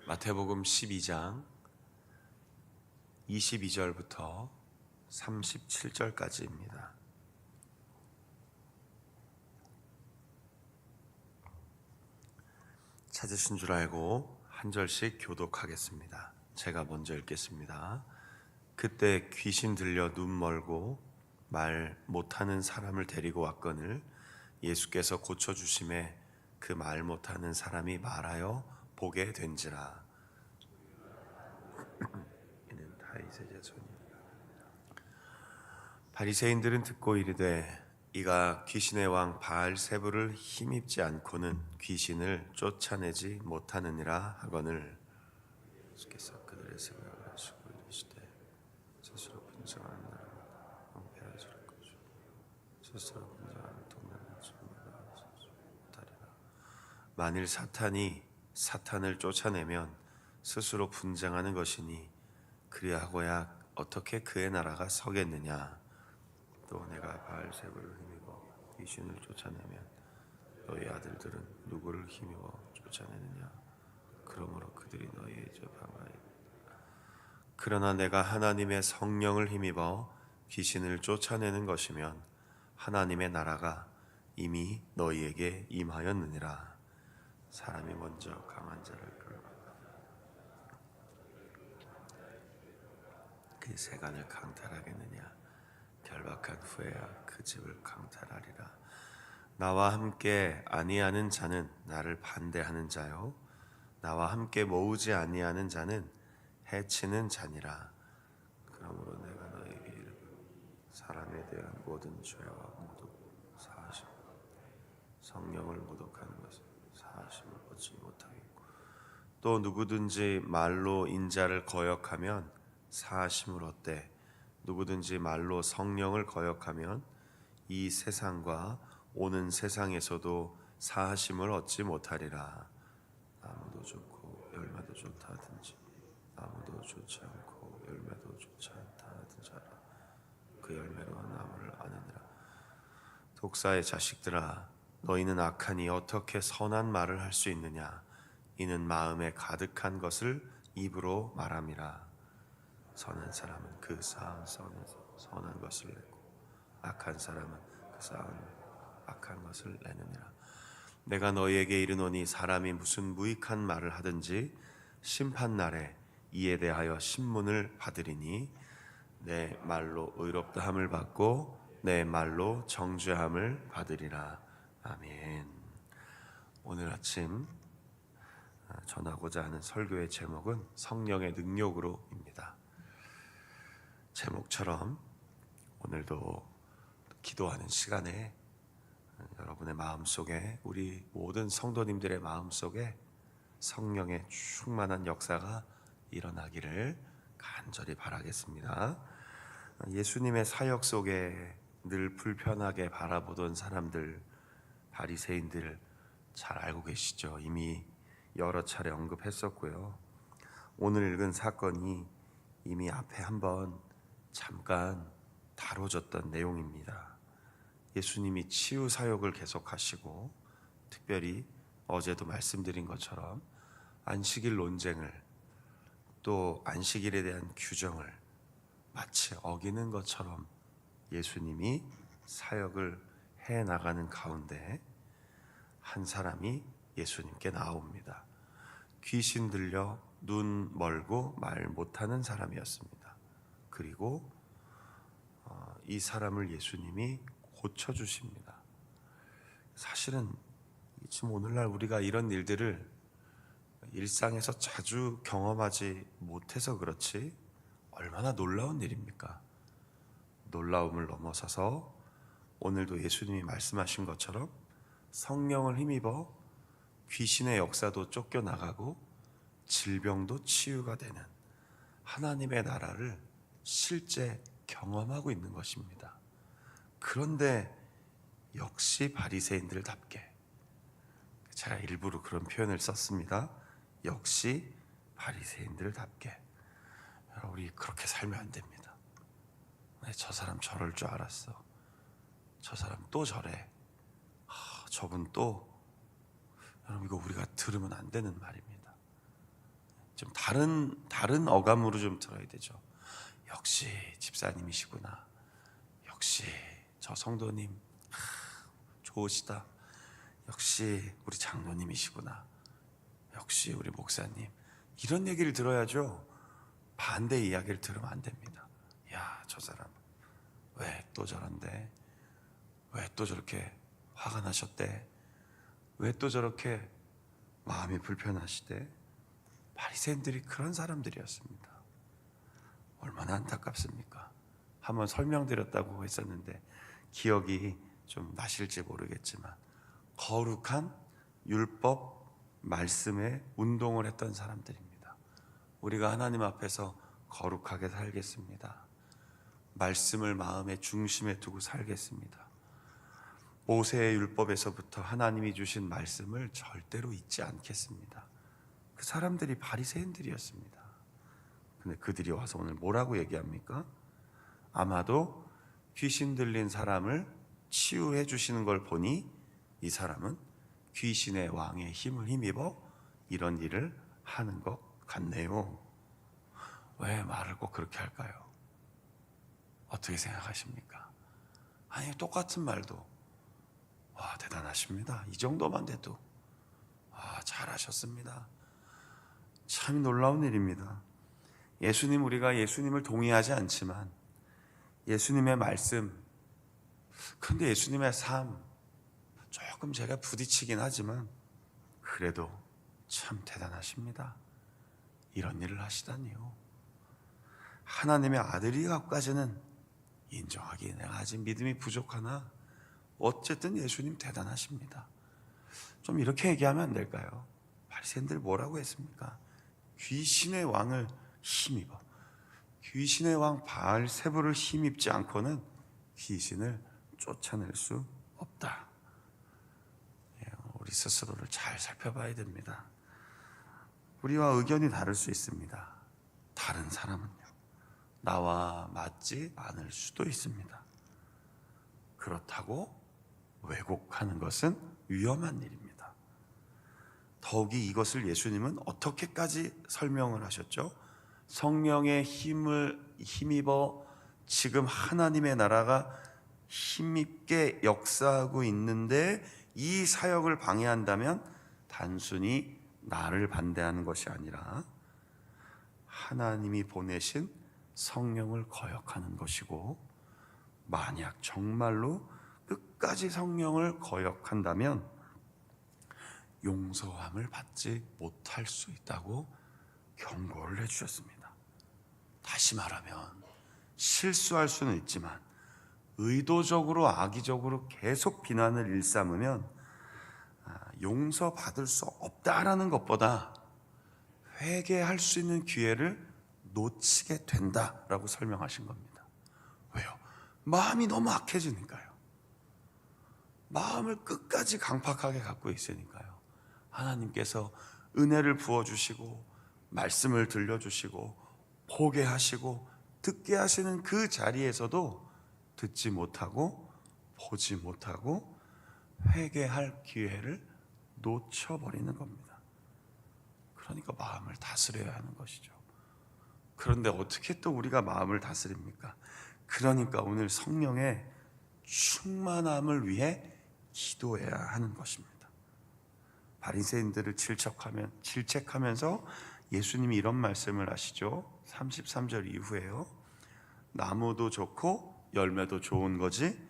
마태복음 12장 22절부터 37절까지입니다. 찾으신 줄 알고 한 절씩 교독하겠습니다. 제가 먼저 읽겠습니다. 그때 귀신 들려 눈 멀고 말 못하는 사람을 데리고 왔거늘 예수께서 고쳐주심에 그 말 못하는 사람이 말하여 보게 된지라. 이는 다윗의 자손이라. 바리새인들은 듣고 이르되 이가 귀신의 왕 바알세불을 힘입지 않고는 귀신을 쫓아내지 못하느니라 하거늘 예수께서 그들의 생각을 하시고 이르시되 스스로 분정한 나라가 황폐하실 것이요 스스로 분정한 동네는 전부가 못하리라. 만일 사탄이 사탄을 쫓아내면 스스로 분쟁하는 것이니 그리하고야 어떻게 그의 나라가 서겠느냐. 또 내가 바알세불을 힘입어 귀신을 쫓아내면 너희 아들들은 누구를 힘입어 쫓아내느냐. 그러므로 그들이 너희의 저방하리라. 그러나 내가 하나님의 성령을 힘입어 귀신을 쫓아내는 것이면 하나님의 나라가 이미 너희에게 임하였느니라. 사람이 먼저 강한 자를 끌고 그 세간을 강탈하겠느냐. 결박한 후에야 그 집을 강탈하리라. 나와 함께 아니하는 자는 나를 반대하는 자요 나와 함께 모으지 아니하는 자는 해치는 자니라. 그러므로 내가 너에게 이르기를 사람에 대한 모든 죄와 모독 사하심 성령을 모독하는 것은 사하심을 얻지 못하겠고 또 누구든지 말로 인자를 거역하면 사하심을 얻되 누구든지 말로 성령을 거역하면 이 세상과 오는 세상에서도 사하심을 얻지 못하리라. 나무도 좋고 열매도 좋다 하든지 나무도 좋지 않고 열매도 좋지 않다 하든지 알아. 그 열매로 나무를 아느니라. 독사의 자식들아, 너희는 악하니 어떻게 선한 말을 할 수 있느냐. 이는 마음에 가득한 것을 입으로 말함이라. 선한 사람은 그 쌓은 선에서 선한 것을 내고 악한 사람은 그 쌓은 악한 것을 내느니라. 내가 너희에게 이르노니 사람이 무슨 무익한 말을 하든지 심판날에 이에 대하여 신문을 받으리니 내 말로 의롭다함을 받고 내 말로 정죄함을 받으리라. 아멘. 오늘 아침 전하고자 하는 설교의 제목은 성령의 능력으로입니다. 제목처럼 오늘도 기도하는 시간에 여러분의 마음속에 우리 모든 성도님들의 마음속에 성령의 충만한 역사가 일어나기를 간절히 바라겠습니다. 예수님의 사역 속에 늘 불편하게 바라보던 사람들, 바리새인들 잘 알고 계시죠? 이미 여러 차례 언급했었고요. 오늘 읽은 사건이 이미 앞에 한번 잠깐 다뤄졌던 내용입니다. 예수님이 치유 사역을 계속하시고 특별히 어제도 말씀드린 것처럼 안식일 논쟁을 또 안식일에 대한 규정을 마치 어기는 것처럼 예수님이 사역을 해나가는 가운데 한 사람이 예수님께 나옵니다. 귀신 들려 눈 멀고 말 못하는 사람이었습니다. 그리고 이 사람을 예수님이 고쳐주십니다. 사실은 지금 오늘날 우리가 이런 일들을 일상에서 자주 경험하지 못해서 그렇지 얼마나 놀라운 일입니까? 놀라움을 넘어서서 오늘도 예수님이 말씀하신 것처럼 성령을 힘입어 귀신의 역사도 쫓겨나가고 질병도 치유가 되는 하나님의 나라를 실제 경험하고 있는 것입니다. 그런데 역시 바리새인들답게, 제가 일부러 그런 표현을 썼습니다. 역시 바리새인들답게 우리 그렇게 살면 안 됩니다. 저 사람 저럴 줄 알았어. 저 사람 또 저래. 저분 또. 여러분, 이거 우리가 들으면 안 되는 말입니다. 좀 다른 어감으로 좀 들어야 되죠. 역시 집사님이시구나. 역시 저 성도님 좋으시다. 역시 우리 장로님이시구나. 역시 우리 목사님. 이런 얘기를 들어야죠. 반대 이야기를 들으면 안 됩니다. 야, 저 사람 왜 또 저런데? 왜 또 저렇게 화가 나셨대? 왜 또 저렇게 마음이 불편하시대? 바리새인들이 그런 사람들이었습니다. 얼마나 안타깝습니까? 한번 설명드렸다고 했었는데 기억이 좀 나실지 모르겠지만 거룩한 율법 말씀에 운동을 했던 사람들입니다. 우리가 하나님 앞에서 거룩하게 살겠습니다. 말씀을 마음의 중심에 두고 살겠습니다. 모세의 율법에서부터 하나님이 주신 말씀을 절대로 잊지 않겠습니다. 그 사람들이 바리새인들이었습니다. 근데 그들이 와서 오늘 뭐라고 얘기합니까? 아마도 귀신 들린 사람을 치유해 주시는 걸 보니 이 사람은 귀신의 왕의 힘을 힘입어 이런 일을 하는 것 같네요. 왜 말을 꼭 그렇게 할까요? 어떻게 생각하십니까? 아니, 똑같은 말도 와, 대단하십니다. 이 정도만 돼도 잘하셨습니다. 참 놀라운 일입니다. 우리가 예수님을 동의하지 않지만 예수님의 말씀, 그런데 예수님의 삶 조금 제가 부딪히긴 하지만 그래도 참 대단하십니다. 이런 일을 하시다니요. 하나님의 아들이라고까지는 인정하기에 내가 아직 믿음이 부족하나 어쨌든 예수님 대단하십니다. 좀 이렇게 얘기하면 안 될까요? 바리새인들 뭐라고 했습니까? 귀신의 왕을 힘입어. 귀신의 왕 바알세불을 힘입지 않고는 귀신을 쫓아낼 수 없다. 우리 스스로를 잘 살펴봐야 됩니다. 우리와 의견이 다를 수 있습니다. 다른 사람은요, 나와 맞지 않을 수도 있습니다. 그렇다고 왜곡하는 것은 위험한 일입니다. 더욱이 이것을 예수님은 어떻게까지 설명을 하셨죠? 성령의 힘을 힘입어 지금 하나님의 나라가 힘있게 역사하고 있는데 이 사역을 방해한다면 단순히 나를 반대하는 것이 아니라 하나님이 보내신 성령을 거역하는 것이고, 만약 정말로 끝까지 성령을 거역한다면 용서함을 받지 못할 수 있다고 경고를 해주셨습니다. 다시 말하면 실수할 수는 있지만 의도적으로 악의적으로 계속 비난을 일삼으면 용서받을 수 없다라는 것보다 회개할 수 있는 기회를 놓치게 된다라고 설명하신 겁니다. 왜요? 마음이 너무 악해지니까요. 마음을 끝까지 강팍하게 갖고 있으니까요. 하나님께서 은혜를 부어주시고 말씀을 들려주시고 보게 하시고 듣게 하시는 그 자리에서도 듣지 못하고 보지 못하고 회개할 기회를 놓쳐버리는 겁니다. 그러니까 마음을 다스려야 하는 것이죠. 그런데 어떻게 또 우리가 마음을 다스립니까? 그러니까 오늘 성령의 충만함을 위해 기도해야 하는 것입니다. 바리새인들을 질책하면서 예수님이 이런 말씀을 하시죠. 33절 이후에요. 나무도 좋고 열매도 좋은 거지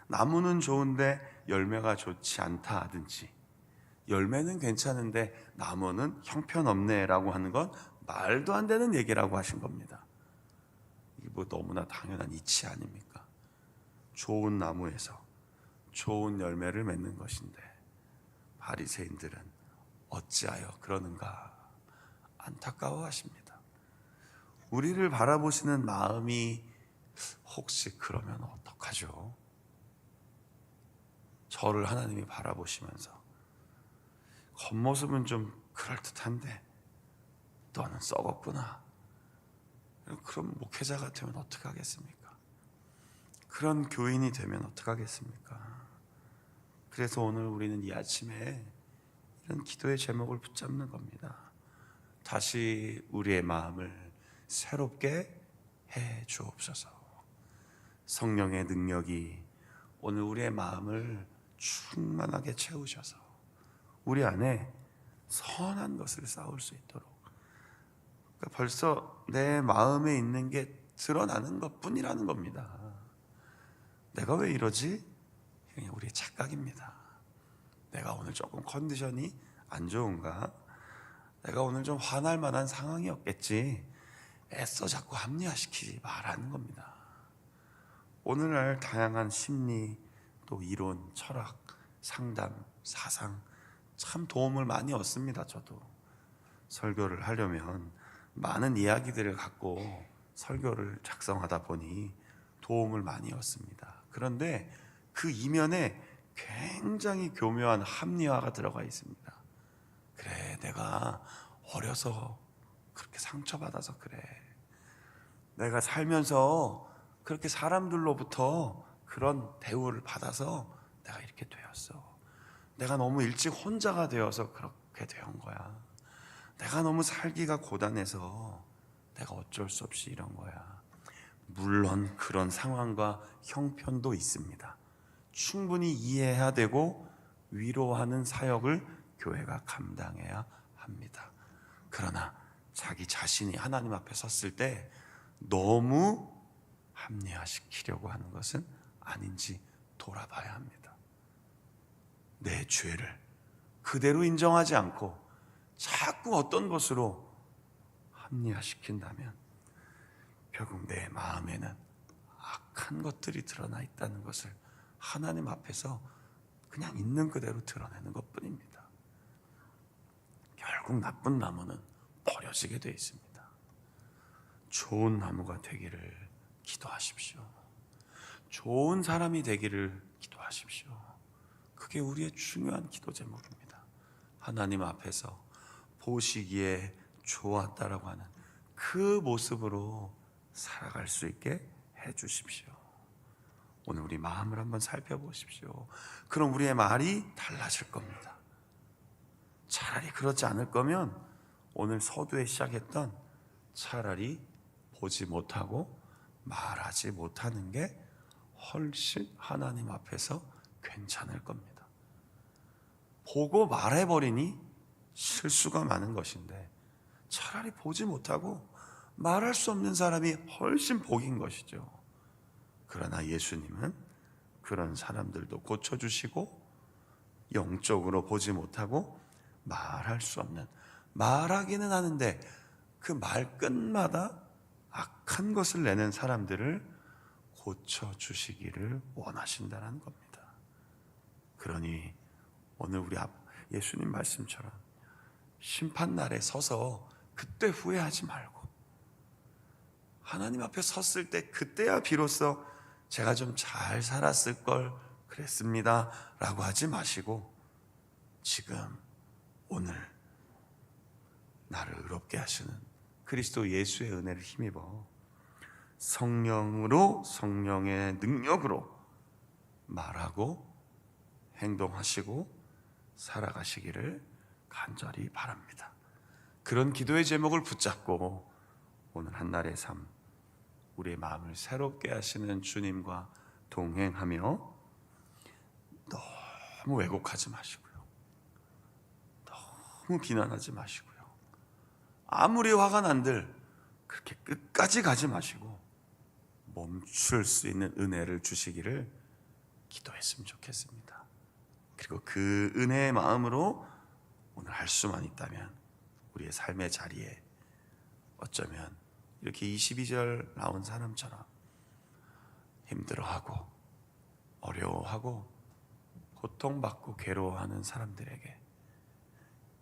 나무는 좋은데 열매가 좋지 않다 하든지, 열매는 괜찮은데 나무는 형편없네 라고 하는 건 말도 안 되는 얘기라고 하신 겁니다. 이게 뭐 너무나 당연한 이치 아닙니까? 좋은 나무에서 좋은 열매를 맺는 것인데 바리새인들은 어찌하여 그러는가 안타까워하십니다. 우리를 바라보시는 마음이 혹시 그러면 어떡하죠? 저를 하나님이 바라보시면서 겉모습은 좀 그럴듯한데 너는 썩었구나. 그럼 목회자 같으면 어떡하겠습니까? 그런 교인이 되면 어떡하겠습니까? 그래서 오늘 우리는 이 아침에 이런 기도의 제목을 붙잡는 겁니다. 다시 우리의 마음을 새롭게 해 주옵소서. 성령의 능력이 오늘 우리의 마음을 충만하게 채우셔서 우리 안에 선한 것을 쌓을 수 있도록, 그러니까 벌써 내 마음에 있는 게 드러나는 것뿐이라는 겁니다. 내가 왜 이러지? 그냥 우리의 착각입니다. 내가 오늘 조금 컨디션이 안 좋은가? 내가 오늘 좀 화날 만한 상황이었겠지. 애써 자꾸 합리화시키지 말라는 겁니다. 오늘날 다양한 심리, 또 이론, 철학, 상담, 사상 참 도움을 많이 얻습니다. 저도 설교를 하려면 많은 이야기들을 갖고 설교를 작성하다 보니 도움을 많이 얻습니다. 그런데 그 이면에 굉장히 교묘한 합리화가 들어가 있습니다. 그래, 내가 어려서 그렇게 상처받아서 그래. 내가 살면서 그렇게 사람들로부터 그런 대우를 받아서 내가 이렇게 되었어. 내가 너무 일찍 혼자가 되어서 그렇게 된 거야. 내가 너무 살기가 고단해서 내가 어쩔 수 없이 이런 거야. 물론 그런 상황과 형편도 있습니다. 충분히 이해해야 되고 위로하는 사역을 교회가 감당해야 합니다. 그러나 자기 자신이 하나님 앞에 섰을 때 너무 합리화시키려고 하는 것은 아닌지 돌아봐야 합니다. 내 죄를 그대로 인정하지 않고 자꾸 어떤 것으로 합리화시킨다면 결국 내 마음에는 악한 것들이 드러나 있다는 것을 하나님 앞에서 그냥 있는 그대로 드러내는 것뿐입니다. 결국 나쁜 나무는 버려지게 되어 있습니다. 좋은 나무가 되기를 기도하십시오. 좋은 사람이 되기를 기도하십시오. 그게 우리의 중요한 기도 제목입니다. 하나님 앞에서 보시기에 좋았다라고 하는 그 모습으로 살아갈 수 있게 해주십시오. 오늘 우리 마음을 한번 살펴보십시오. 그럼 우리의 말이 달라질 겁니다. 차라리 그렇지 않을 거면 오늘 서두에 시작했던 차라리 보지 못하고 말하지 못하는 게 훨씬 하나님 앞에서 괜찮을 겁니다. 보고 말해버리니 실수가 많은 것인데 차라리 보지 못하고 말할 수 없는 사람이 훨씬 복인 것이죠. 그러나 예수님은 그런 사람들도 고쳐주시고 영적으로 보지 못하고 말할 수 없는, 말하기는 하는데 그 말끝마다 악한 것을 내는 사람들을 고쳐주시기를 원하신다는 겁니다. 그러니 오늘 우리 예수님 말씀처럼 심판날에 서서 그때 후회하지 말고 하나님 앞에 섰을 때 그때야 비로소 제가 좀 잘 살았을 걸 그랬습니다 라고 하지 마시고 지금 오늘 나를 의롭게 하시는 그리스도 예수의 은혜를 힘입어 성령으로, 성령의 능력으로 말하고 행동하시고 살아가시기를 간절히 바랍니다. 그런 기도의 제목을 붙잡고 오늘 한날의 삶, 우리의 마음을 새롭게 하시는 주님과 동행하며 너무 왜곡하지 마시고요, 너무 비난하지 마시고요, 아무리 화가 난들 그렇게 끝까지 가지 마시고 멈출 수 있는 은혜를 주시기를 기도했으면 좋겠습니다. 그리고 그 은혜의 마음으로 오늘 할 수만 있다면 우리의 삶의 자리에 어쩌면 이렇게 22절 나온 사람처럼 힘들어하고 어려워하고 고통받고 괴로워하는 사람들에게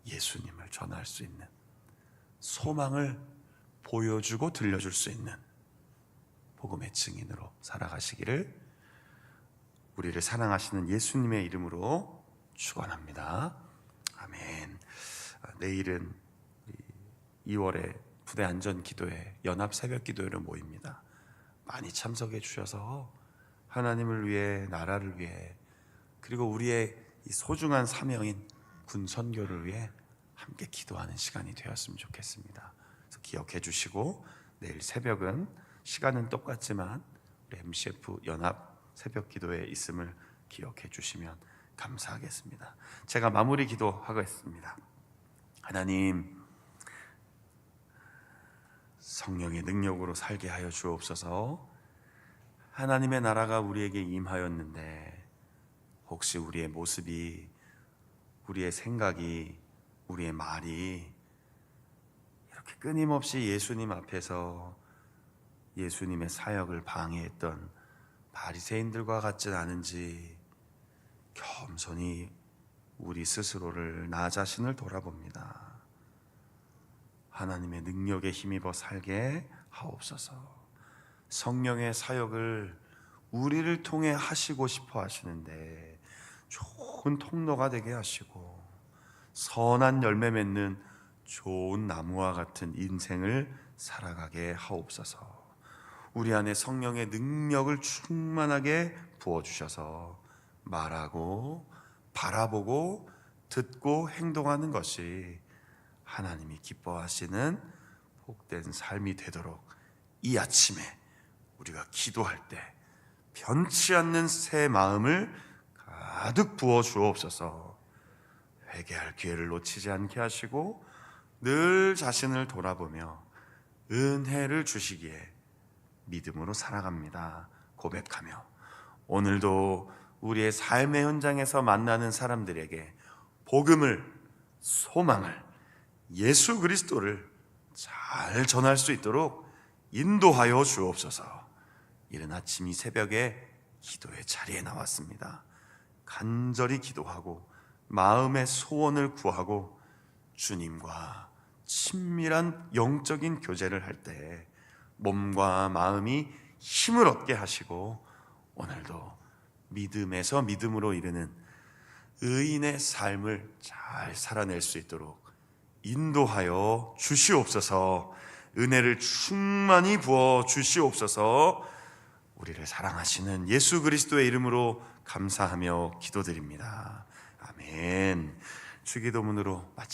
예수님을 전할 수 있는, 소망을 보여주고 들려줄 수 있는 복음의 증인으로 살아가시기를 우리를 사랑하시는 예수님의 이름으로 축원합니다. 아멘. 내일은 2월에 부대 안전 기도회, 연합 새벽 기도회로 모입니다. 많이 참석해 주셔서 하나님을 위해, 나라를 위해, 그리고 우리의 이 소중한 사명인 군 선교를 위해 함께 기도하는 시간이 되었으면 좋겠습니다. 그래서 기억해 주시고 내일 새벽은 시간은 똑같지만 우리 MCF 연합 새벽 기도에 있음을 기억해 주시면 감사하겠습니다. 제가 마무리 기도하겠습니다. 하나님, 성령의 능력으로 살게 하여 주옵소서. 하나님의 나라가 우리에게 임하였는데 혹시 우리의 모습이, 우리의 생각이, 우리의 말이 이렇게 끊임없이 예수님 앞에서 예수님의 사역을 방해했던 바리새인들과 같진 않은지 겸손히 우리 스스로를, 나 자신을 돌아봅니다. 하나님의 능력에 힘입어 살게 하옵소서. 성령의 사역을 우리를 통해 하시고 싶어 하시는데 좋은 통로가 되게 하시고 선한 열매 맺는 좋은 나무와 같은 인생을 살아가게 하옵소서. 우리 안에 성령의 능력을 충만하게 부어주셔서 말하고 바라보고 듣고 행동하는 것이 하나님이 기뻐하시는 복된 삶이 되도록 이 아침에 우리가 기도할 때 변치 않는 새 마음을 가득 부어 주옵소서. 회개할 기회를 놓치지 않게 하시고 늘 자신을 돌아보며 은혜를 주시기에 믿음으로 살아갑니다 고백하며 오늘도 우리의 삶의 현장에서 만나는 사람들에게 복음을, 소망을, 예수 그리스도를 잘 전할 수 있도록 인도하여 주옵소서. 이른 아침 이 새벽에 기도의 자리에 나왔습니다. 간절히 기도하고 마음의 소원을 구하고 주님과 친밀한 영적인 교제를 할 때 몸과 마음이 힘을 얻게 하시고 오늘도 믿음에서 믿음으로 이르는 의인의 삶을 잘 살아낼 수 있도록 인도하여 주시옵소서. 은혜를 충만히 부어 주시옵소서. 우리를 사랑하시는 예수 그리스도의 이름으로 감사하며 기도드립니다. 아멘. 주기도문으로 마치겠습니다.